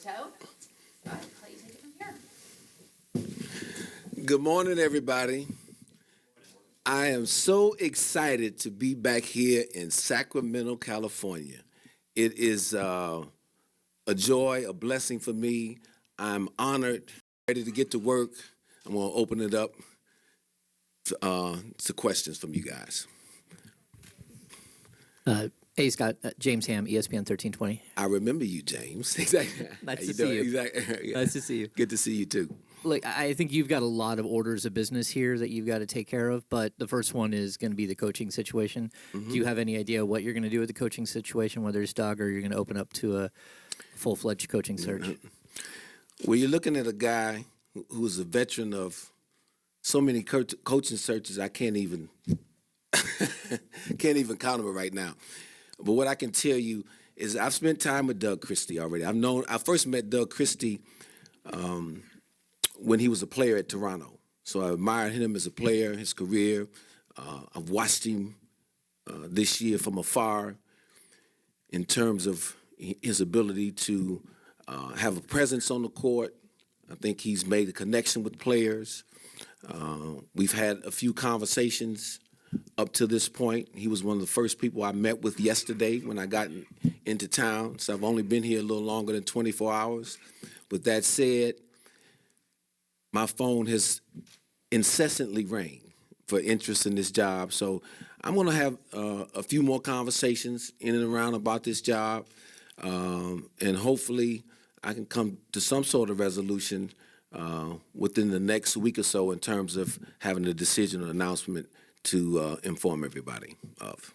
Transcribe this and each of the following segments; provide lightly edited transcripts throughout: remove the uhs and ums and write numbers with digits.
Scott, how do you take it from here? Good morning, everybody. I am so excited to be back here in Sacramento, California. It is a joy, a blessing for me. I'm honored, ready to get to work. I'm going to open it up to questions from you guys. Hey, Scott. James Ham, ESPN 1320. I remember you, James. Exactly. Nice How to see you. Exactly. Nice to see you. Good to see you, too. Look, I think you've got a lot of orders of business here that you've got to take care of, but the first one is going to be the coaching situation. Mm-hmm. Do you have any idea what you're going to do with the coaching situation, whether it's Doug or you're going to open up to a full-fledged coaching search? Mm-hmm. Well, you're looking at a guy who's a veteran of so many coaching searches, I can't even count them right now. But what I can tell you is I've spent time with Doug Christie already. I first met Doug Christie when he was a player at Toronto. So I admired him as a player, his career. I've watched him this year from afar in terms of his ability to have a presence on the court. I think he's made a connection with players. We've had a few conversations up to this point. He was one of the first people I met with yesterday when I got into town. So I've only been here a little longer than 24 hours. With that said, my phone has incessantly rang for interest in this job. So I'm going to have a few more conversations in and around about this job. And hopefully I can come to some sort of resolution within the next week or so in terms of having a decision or announcement to inform everybody of.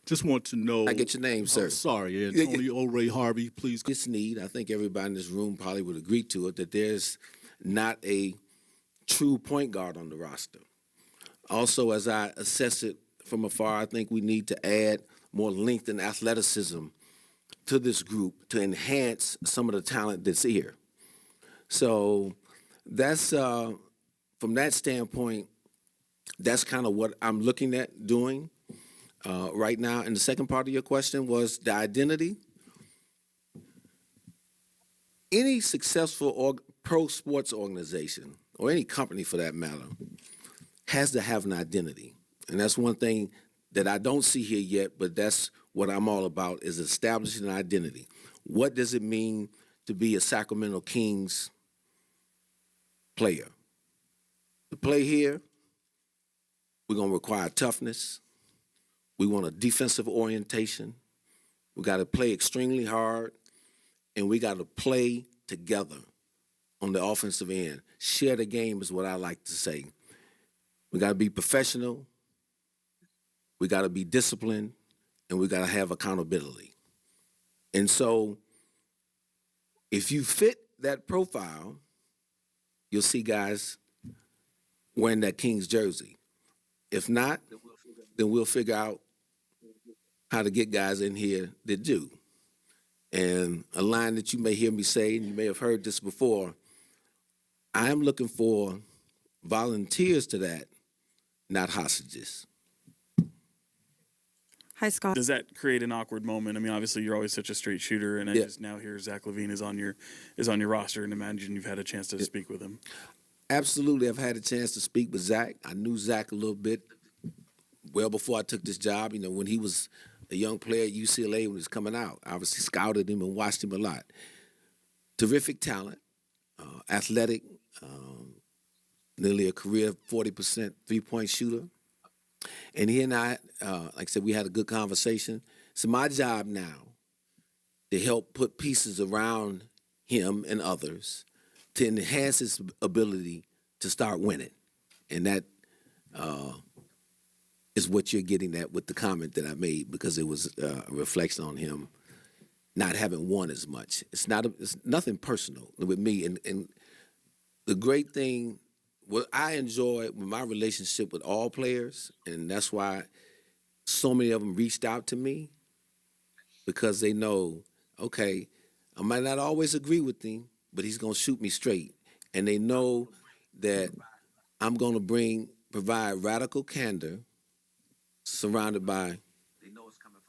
Just want to know. I get your name, sir. Sorry, Tony O'Ray Harvey, please. This need, I think everybody in this room probably would agree to it, that there's not a true point guard on the roster. Also, as I assess it from afar, I think we need to add more length and athleticism to this group to enhance some of the talent that's here. So that's, from that standpoint, that's kind of what I'm looking at doing right now. And the second part of your question was the identity. Any successful pro sports organization, or any company for that matter, has to have an identity. And that's one thing that I don't see here yet, but that's what I'm all about, is establishing an identity. What does it mean to be a Sacramento Kings player? To play here, we're going to require toughness. We want a defensive orientation. We got to play extremely hard, and we got to play together on the offensive end. Share the game is what I like to say. We got to be professional. We got to be disciplined, and we got to have accountability. And so if you fit that profile, you'll see guys wearing that Kings jersey. If not, then we'll figure out how to get guys in here that do. And a line that you may hear me say, and you may have heard this before, I am looking for volunteers to that, not hostages. Hi, Scott. Does that create an awkward moment? I mean, obviously you're always such a straight shooter, and I just now hear Zach LaVine is on your roster, and imagine you've had a chance to speak with him. Absolutely, I've had a chance to speak with Zach. I knew Zach a little bit well before I took this job. You know, when he was a young player at UCLA when he was coming out, I obviously scouted him and watched him a lot. Terrific talent, athletic, nearly a career 40% three-point shooter. And he and I, like I said, we had a good conversation. It's my job now to help put pieces around him and others to enhance his ability to start winning. And that is what you're getting at with the comment that I made, because it was a reflection on him not having won as much. It's nothing personal with me. And the great thing, what I enjoy with my relationship with all players, and that's why so many of them reached out to me, because they know, okay, I might not always agree with him, but he's going to shoot me straight. And they know that I'm going to provide radical candor surrounded by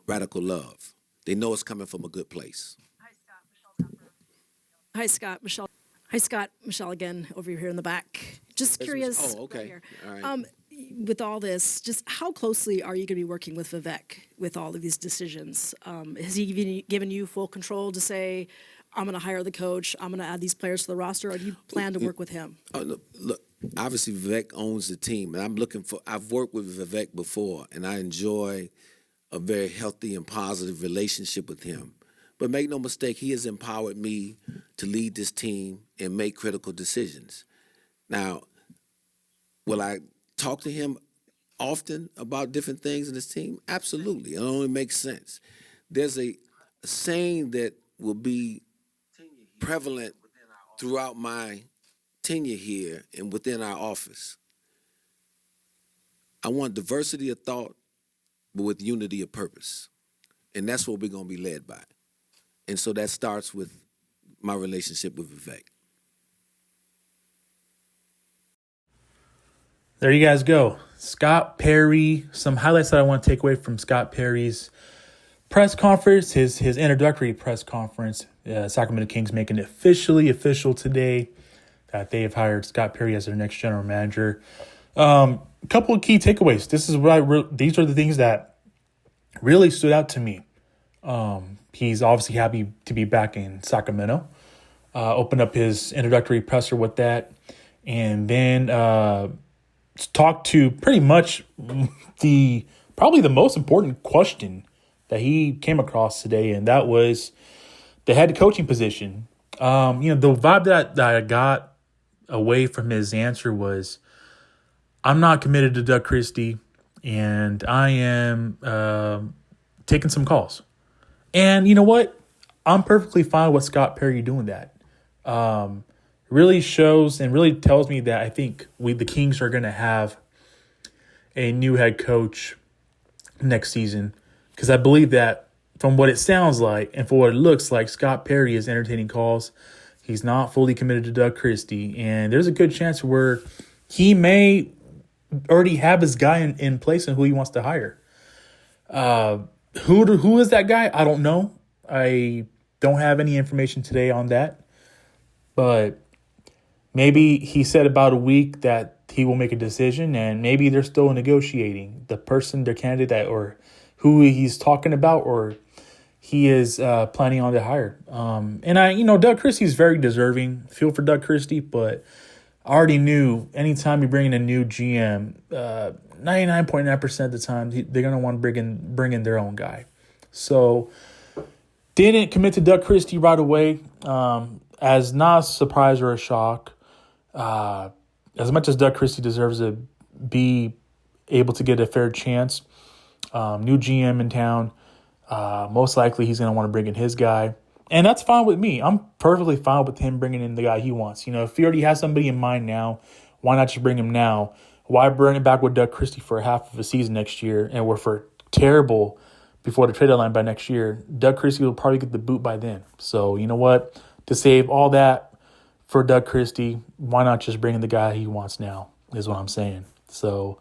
radical love. They know it's coming from a good place. Hi, Scott. Hi, Scott. Michelle. Hi, Scott. Michelle again, over here in the back. Just curious. Oh, okay. right here. All right. With all this, just how closely are you going to be working with Vivek with all of these decisions? Has he given you full control to say, I'm going to hire the coach, I'm going to add these players to the roster, or do you plan to work with him? Look, obviously Vivek owns the team, and I've worked with Vivek before, and I enjoy a very healthy and positive relationship with him. But make no mistake, he has empowered me to lead this team and make critical decisions. Now, will I talk to him often about different things in this team? Absolutely. It only makes sense. There's a saying that will be prevalent throughout my tenure here and within our office. I want diversity of thought, but with unity of purpose. And that's what we're going to be led by. And so that starts with my relationship with Vivek. There you guys go. Scott Perry, some highlights that I want to take away from Scott Perry's press conference, his introductory press conference. Sacramento Kings making it official today that they have hired Scott Perry as their next general manager. A couple of key takeaways. These are the things that really stood out to me. He's obviously happy to be back in Sacramento. Opened up his introductory presser with that, and then talked to pretty much probably the most important question that he came across today, and that was the head coaching position. The vibe that I got away from his answer was, I'm not committed to Doug Christie, and I am taking some calls. And you know what? I'm perfectly fine with Scott Perry doing that. Really shows and really tells me that I think the Kings are going to have a new head coach next season, because I believe that from what it sounds like and for what it looks like, Scott Perry is entertaining calls. He's not fully committed to Doug Christie, and there's a good chance where he may already have his guy in place and who he wants to hire. Who is that guy? I don't know. I don't have any information today on that, but maybe he said about a week that he will make a decision, and maybe they're still negotiating the person, their candidate, or who he's talking about, or he is planning on to hire. Doug Christie's very deserving. Feel for Doug Christie, but I already knew anytime you bring in a new GM, 99.9% of the time, they're going to want to bring in their own guy. So didn't commit to Doug Christie right away, as not a surprise or a shock. As much as Doug Christie deserves to be able to get a fair chance, new GM in town, most likely he's going to want to bring in his guy. And that's fine with me. I'm perfectly fine with him bringing in the guy he wants. If he already has somebody in mind now, why not just bring him now? Why bring it back with Doug Christie for half of a season next year, and we're for terrible before the trade deadline by next year? Doug Christie will probably get the boot by then. So you know what? To save all that for Doug Christie, why not just bring in the guy he wants now, is what I'm saying. So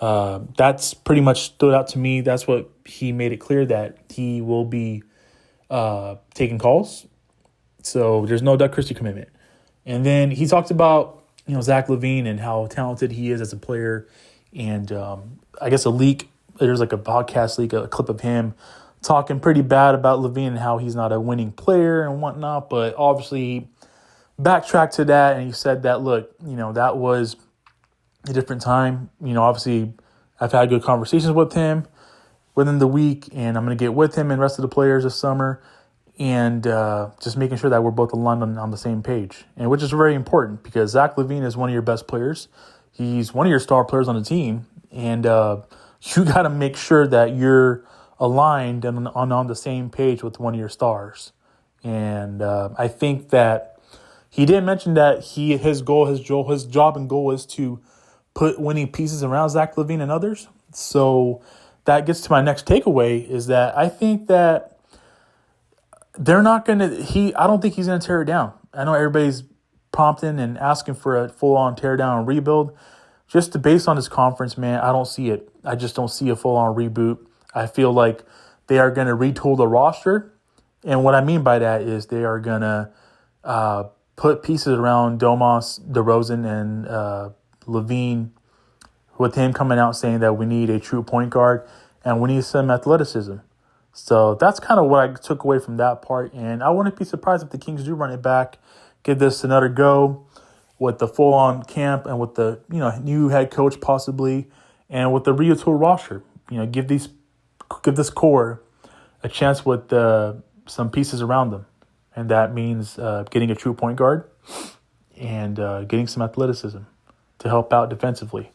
that's pretty much stood out to me. That's what he made it clear, that he will be taking calls. So there's no Doug Christie commitment. And then he talked about, Zach LaVine and how talented he is as a player. And I guess there's like a podcast leak, a clip of him talking pretty bad about LaVine and how he's not a winning player and whatnot. But obviously he backtracked to that, and he said that, look, that was a different time. Obviously I've had good conversations with him within the week, and I'm going to get with him and the rest of the players this summer, and just making sure that we're both aligned on the same page, and which is very important, because Zach LaVine is one of your best players. He's one of your star players on the team, and you got to make sure that you're aligned and on the same page with one of your stars. And I think that he did mention that his job and goal is to put winning pieces around Zach LaVine and others. So that gets to my next takeaway, is that I think that they're not going to – I don't think he's going to tear it down. I know everybody's prompting and asking for a full-on tear-down and rebuild. Just based on this conference, man, I don't see it. I just don't see a full-on reboot. I feel like they are going to retool the roster. And what I mean by that is they are going to put pieces around Domas, DeRozan, and Levine, with him coming out saying that we need a true point guard and we need some athleticism. So that's kind of what I took away from that part. And I wouldn't be surprised if the Kings do run it back, give this another go with the full-on camp and with the new head coach possibly, and with the retool roster. Give this core a chance with some pieces around them, and that means getting a true point guard and getting some athleticism to help out defensively.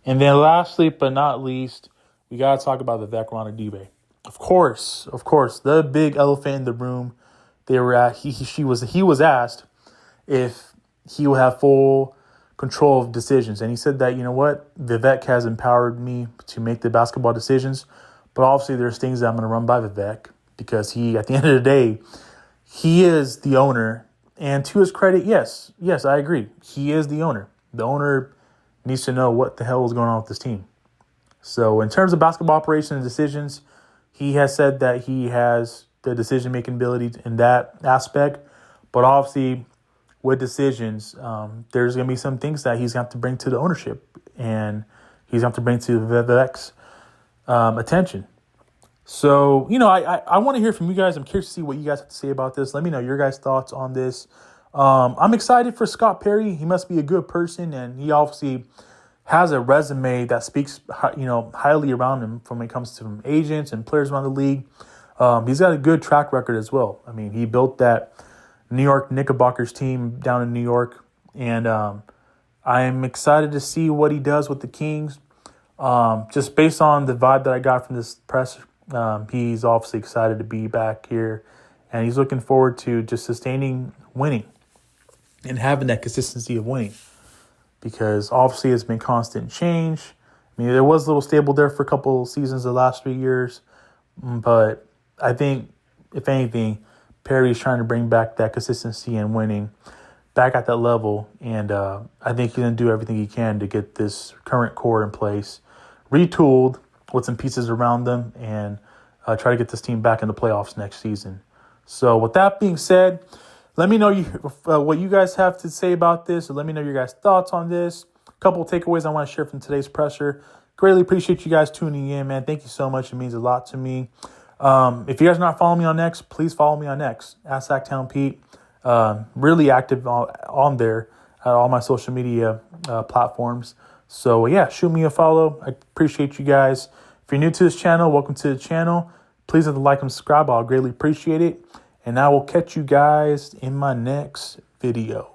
And then lastly, but not least, we got to talk about Vivek Ranadive. Of course, the big elephant in the room. They were at. He was asked if he will have full control of decisions, and he said that Vivek has empowered me to make the basketball decisions, but obviously there's things that I'm going to run by Vivek because he, at the end of the day, he is the owner. And to his credit, yes, I agree, he is the owner. The owner needs to know what the hell is going on with this team. So in terms of basketball operations and decisions, he has said that he has the decision-making ability in that aspect. But obviously, with decisions, there's going to be some things that he's going to have to bring to the ownership. And he's going to have to bring to Vivek's attention. So, I want to hear from you guys. I'm curious to see what you guys have to say about this. Let me know your guys' thoughts on this. I'm excited for Scott Perry. He must be a good person, and he obviously has a resume that speaks, highly around him when it comes to agents and players around the league. He's got a good track record as well. I mean, he built that New York Knickerbockers team down in New York, and I'm excited to see what he does with the Kings. Just based on the vibe that I got from this press, he's obviously excited to be back here, and he's looking forward to just sustaining winning and having that consistency of winning. Because obviously it's been constant change. I mean, there was a little stable there for a couple of seasons the last 3 years. But I think, if anything, Perry's trying to bring back that consistency and winning back at that level. And I think he's going to do everything he can to get this current core in place, retooled with some pieces around them, and try to get this team back in the playoffs next season. So with that being said, let me know what you guys have to say about this, or let me know your guys' thoughts on this. A couple of takeaways I want to share from today's presser. Greatly appreciate you guys tuning in, man. Thank you so much. It means a lot to me. If you guys are not following me on X, please follow me on X, at Sacktown Pete. Really active on there at all my social media platforms. So, yeah, shoot me a follow. I appreciate you guys. If you're new to this channel, welcome to the channel. Please hit the like and subscribe. I'll greatly appreciate it. And I will catch you guys in my next video.